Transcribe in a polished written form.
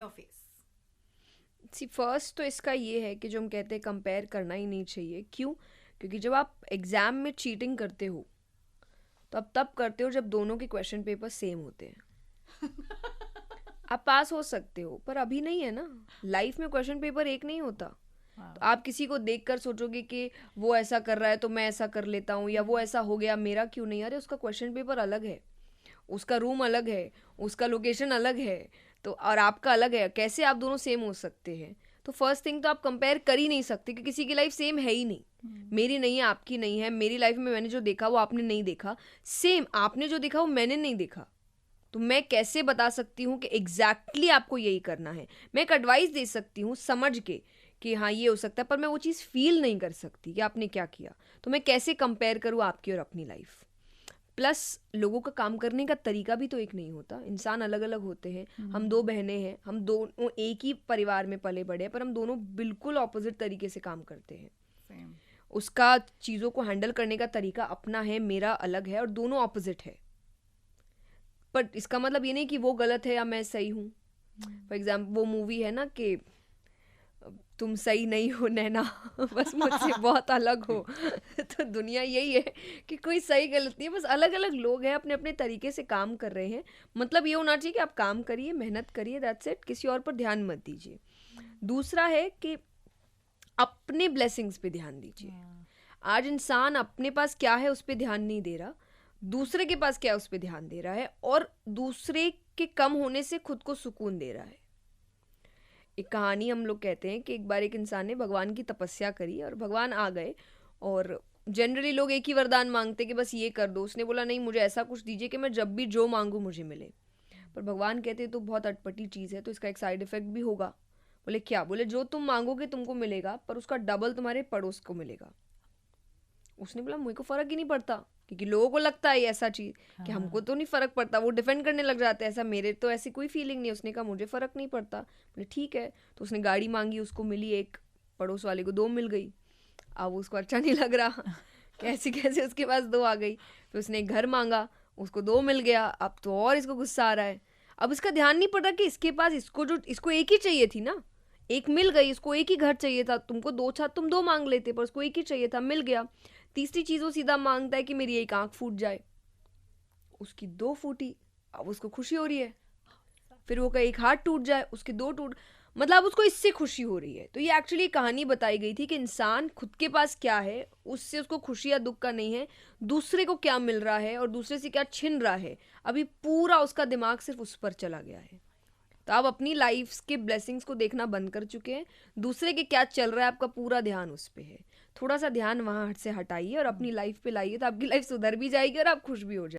Your face? First तो इसका ये है कि जो हम कहते हैं कंपेयर करना ही नहीं चाहिए. क्यों? क्योंकि जब आप एग्जाम में चीटिंग करते हो तो आप तब करते हो जब दोनों के क्वेश्चन पेपर सेम होते हैं. आप पास हो सकते हो पर अभी नहीं है ना. लाइफ में क्वेश्चन पेपर एक नहीं होता. तो आप किसी को देखकर सोचोगे कि वो ऐसा कर रहा है तो मैं ऐसा कर लेता हूँ, या वो ऐसा हो गया मेरा क्यों नहीं. अरे उसका क्वेश्चन पेपर अलग है, उसका रूम अलग है, उसका लोकेशन अलग है, तो और आपका अलग है. कैसे आप दोनों सेम हो सकते हैं? तो फर्स्ट थिंग तो आप कंपेयर कर ही नहीं सकते कि किसी की लाइफ सेम है ही नहीं. मेरी नहीं है, आपकी नहीं है. मेरी लाइफ में मैंने जो देखा वो आपने नहीं देखा. सेम आपने जो देखा वो मैंने नहीं देखा. तो मैं कैसे बता सकती हूँ कि एग्जैक्टली आपको यही करना है. मैं एक एडवाइस दे सकती हूँ समझ के कि हाँ ये हो सकता है, पर मैं वो चीज़ फील नहीं कर सकती कि आपने क्या किया. तो मैं कैसे कंपेयर करूँ आपकी और अपनी लाइफ. प्लस लोगों का काम करने का तरीका भी तो एक नहीं होता. इंसान अलग अलग होते हैं. हम दो बहनें हैं, हम दोनों एक ही परिवार में पले बड़े हैं, पर हम दोनों बिल्कुल ऑपोजिट तरीके से काम करते हैं. Same. उसका चीज़ों को हैंडल करने का तरीका अपना है, मेरा अलग है, और दोनों ऑपोजिट है. पर इसका मतलब ये नहीं कि वो गलत है या मैं सही हूँ. फॉर एग्जाम्पल वो मूवी है ना कि तुम सही नहीं हो नैना, बस मुझसे बहुत अलग हो. तो दुनिया यही है कि कोई सही गलत नहीं है, बस अलग अलग लोग हैं, अपने अपने तरीके से काम कर रहे हैं. मतलब ये होना चाहिए कि आप काम करिए, मेहनत करिए, दैट्स इट. किसी और पर ध्यान मत दीजिए. दूसरा है कि अपने ब्लेसिंग्स पे ध्यान दीजिए. आज इंसान अपने पास क्या है उस पर ध्यान नहीं दे रहा, दूसरे के पास क्या है उस पर ध्यान दे रहा है, और दूसरे के कम होने से खुद को सुकून दे रहा है. एक कहानी हम लोग कहते हैं कि एक बार एक इंसान ने भगवान की तपस्या करी और भगवान आ गए. और जनरली लोग एक ही वरदान मांगते कि बस ये कर दो. उसने बोला नहीं, मुझे ऐसा कुछ दीजिए कि मैं जब भी जो मांगू मुझे मिले. पर भगवान कहते तो बहुत अटपटी चीज़ है, तो इसका एक साइड इफेक्ट भी होगा. बोले क्या? बोले जो तुम मांगोगे तुमको मिलेगा, पर उसका डबल तुम्हारे पड़ोस को मिलेगा. उसने बोला मुझे को फ़र्क ही नहीं पड़ता, क्योंकि लोगों को लगता है ऐसा चीज़ कि हमको तो नहीं फ़र्क पड़ता. वो डिफेंड करने लग जाते हैं, ऐसा मेरे तो ऐसी कोई फीलिंग नहीं. उसने कहा मुझे फ़र्क नहीं पड़ता. बोले ठीक है. तो उसने गाड़ी मांगी, उसको मिली एक, पड़ोस वाले को दो मिल गई. अब उसको अच्छा नहीं लग रहा, कैसे कैसे उसके पास दो आ गई. फिर उसने एक घर मांगा, उसको दो मिल गया. अब तो और इसको गुस्सा आ रहा है. अब इसका ध्यान नहीं पड़ रहा कि इसके पास इसको एक ही चाहिए थी ना. एक मिल गई, इसको एक ही घर चाहिए था. तुमको दो था, तुम दो मांग लेते, पर उसको एक ही चाहिए था, मिल गया. तीसरी चीज़ वो सीधा मांगता है कि मेरी एक आंख फूट जाए. उसकी दो फूटी, अब उसको खुशी हो रही है. फिर वो का एक हाथ टूट जाए, उसके दो टूट, मतलब उसको इससे खुशी हो रही है. तो ये एक्चुअली कहानी बताई गई थी कि इंसान खुद के पास क्या है उससे उसको खुशी या दुख का नहीं है, दूसरे को क्या मिल रहा है और दूसरे से क्या छिन रहा है. अभी पूरा उसका दिमाग सिर्फ उस पर चला गया है. तो आप अपनी लाइफ के ब्लेसिंग्स को देखना बंद कर चुके हैं. दूसरे के क्या चल रहा है आपका पूरा ध्यान उस पर है. थोड़ा सा ध्यान वहाँ से हटाइए और अपनी लाइफ पे लाइए, तो आपकी लाइफ सुधर भी जाएगी और आप खुश भी हो जाएंगे.